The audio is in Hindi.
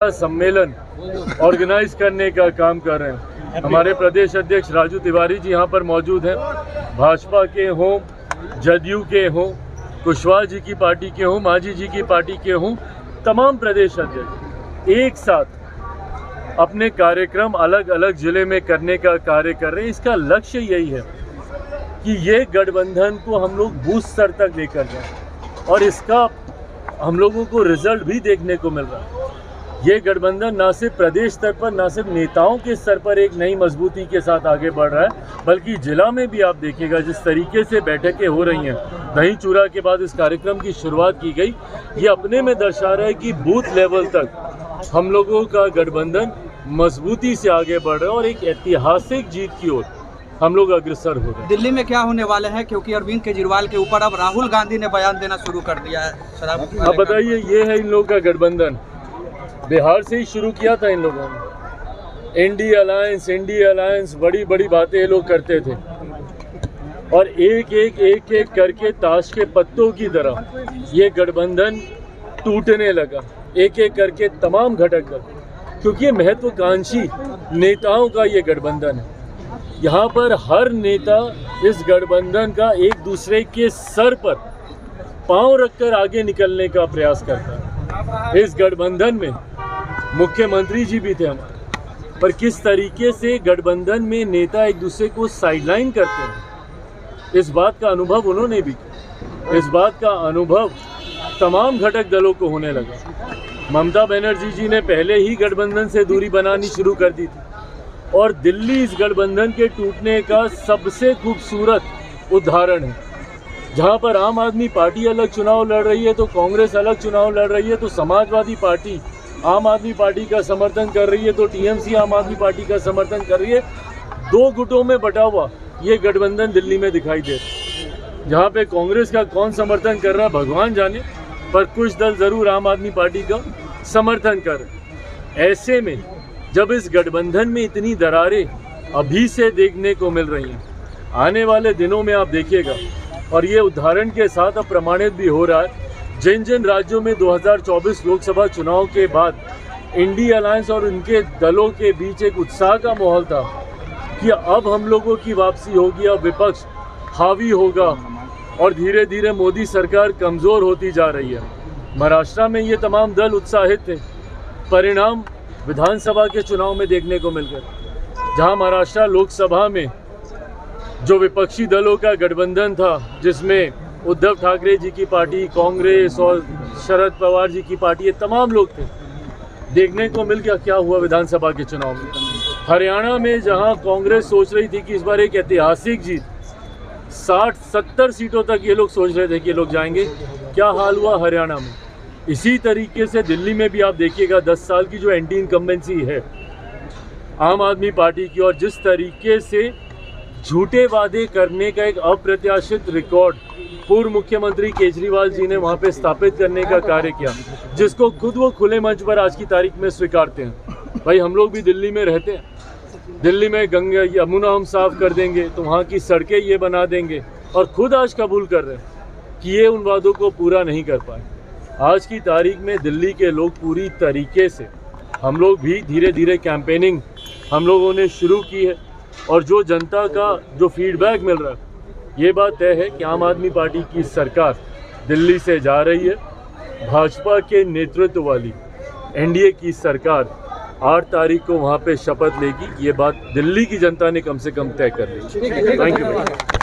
सम्मेलन ऑर्गेनाइज करने का काम कर रहे हैं। हमारे प्रदेश अध्यक्ष राजू तिवारी जी यहाँ पर मौजूद हैं। भाजपा के हों, जदयू के हों, कुशवाहा जी की पार्टी के हों, मांझी जी की पार्टी के हों, तमाम प्रदेश अध्यक्ष एक साथ अपने कार्यक्रम अलग अलग जिले में करने का कार्य कर रहे हैं। इसका लक्ष्य यही है कि ये गठबंधन को हम लोग बूथ स्तर तक लेकर जाएं और इसका हम लोगों को रिजल्ट भी देखने को मिल रहा है। ये गठबंधन ना सिर्फ प्रदेश स्तर पर, ना सिर्फ नेताओं के स्तर पर एक नई मजबूती के साथ आगे बढ़ रहा है, बल्कि जिला में भी आप देखिएगा जिस तरीके से बैठकें हो रही हैं, दही चूड़ा के बाद इस कार्यक्रम की शुरुआत की गई, ये अपने में दर्शा रहा है कि बूथ लेवल तक हम लोगों का गठबंधन मजबूती से आगे बढ़ रहा है और एक ऐतिहासिक जीत की ओर हम लोग अग्रसर हो रहे हैं। दिल्ली में क्या होने वाला है, क्योंकि अरविंद केजरीवाल के ऊपर अब राहुल गांधी ने बयान देना शुरू कर दिया है शराब। अब बताइए, ये है इन लोगों का गठबंधन। बिहार से ही शुरू किया था इन लोगों ने। इंडी अलायंस बड़ी बड़ी बातें ये लोग करते थे और एक एक करके ताश के पत्तों की तरह ये गठबंधन टूटने लगा, एक एक करके तमाम घटक दल, क्योंकि ये महत्वाकांक्षी नेताओं का ये गठबंधन है। यहाँ पर हर नेता इस गठबंधन का एक दूसरे के सर पर पांव रखकर आगे निकलने का प्रयास करता है। इस गठबंधन में मुख्यमंत्री जी भी थे हमारे, पर किस तरीके से गठबंधन में नेता एक दूसरे को साइडलाइन करते हैं, इस बात का अनुभव उन्होंने भी किया। इस बात का अनुभव तमाम घटक दलों को होने लगा। ममता बनर्जी जी ने पहले ही गठबंधन से दूरी बनानी शुरू कर दी थी और दिल्ली इस गठबंधन के टूटने का सबसे खूबसूरत उदाहरण है। जहां पर आम आदमी पार्टी अलग चुनाव लड़ रही है, तो कांग्रेस अलग चुनाव लड़ रही है, तो समाजवादी पार्टी आम आदमी पार्टी का समर्थन कर रही है, तो टीएमसी आम आदमी पार्टी का समर्थन कर रही है। दो गुटों में बटा हुआ ये गठबंधन दिल्ली में दिखाई दे रहा है। जहाँ पे कांग्रेस का कौन समर्थन कर रहा है भगवान जाने, पर कुछ दल जरूर आम आदमी पार्टी का समर्थन कर रहे हैं। ऐसे में जब इस गठबंधन में इतनी दरारें अभी से देखने को मिल रही हैं, आने वाले दिनों में आप देखिएगा, और ये उदाहरण के साथ अब प्रमाणित भी हो रहा है, जिन जिन राज्यों में 2024 लोकसभा चुनाव के बाद इंडी अलायंस और उनके दलों के बीच एक उत्साह का माहौल था कि अब हम लोगों की वापसी होगी, अब विपक्ष हावी होगा और धीरे धीरे मोदी सरकार कमज़ोर होती जा रही है। महाराष्ट्र में ये तमाम दल उत्साहित थे। परिणाम विधानसभा के चुनाव में देखने को मिल गए, जहां महाराष्ट्र लोकसभा में जो विपक्षी दलों का गठबंधन था, जिसमें उद्धव ठाकरे जी की पार्टी, कांग्रेस और शरद पवार जी की पार्टी, ये तमाम लोग थे, देखने को मिल गया क्या हुआ विधानसभा के चुनाव में। हरियाणा में जहां कांग्रेस सोच रही थी कि इस बार एक ऐतिहासिक जीत, 60-70 सीटों तक ये लोग सोच रहे थे कि ये लोग जाएंगे, क्या हाल हुआ हरियाणा में। इसी तरीके से दिल्ली में भी आप देखिएगा 10 साल की जो एंटी इनकम्बेंसी है आम आदमी पार्टी की, और जिस तरीके से झूठे वादे करने का एक अप्रत्याशित रिकॉर्ड पूर्व मुख्यमंत्री केजरीवाल जी ने वहां पे स्थापित करने का कार्य किया, जिसको खुद वो खुले मंच पर आज की तारीख में स्वीकारते हैं। भाई हम लोग भी दिल्ली में रहते हैं, दिल्ली में गंगा यमुना हम साफ कर देंगे, तो वहाँ की सड़कें ये बना देंगे, और खुद आज कबूल कर रहे हैं कि ये उन वादों को पूरा नहीं कर पाए। आज की तारीख में दिल्ली के लोग पूरी तरीके से, हम लोग भी धीरे धीरे कैंपेनिंग हम लोगों ने शुरू की है, और जो जनता का जो फीडबैक मिल रहा है, ये बात तय है कि आम आदमी पार्टी की सरकार दिल्ली से जा रही है। भाजपा के नेतृत्व वाली एनडीए की सरकार 8 तारीख को वहाँ पे शपथ लेगी। ये बात दिल्ली की जनता ने कम से कम तय कर ली। Thank you.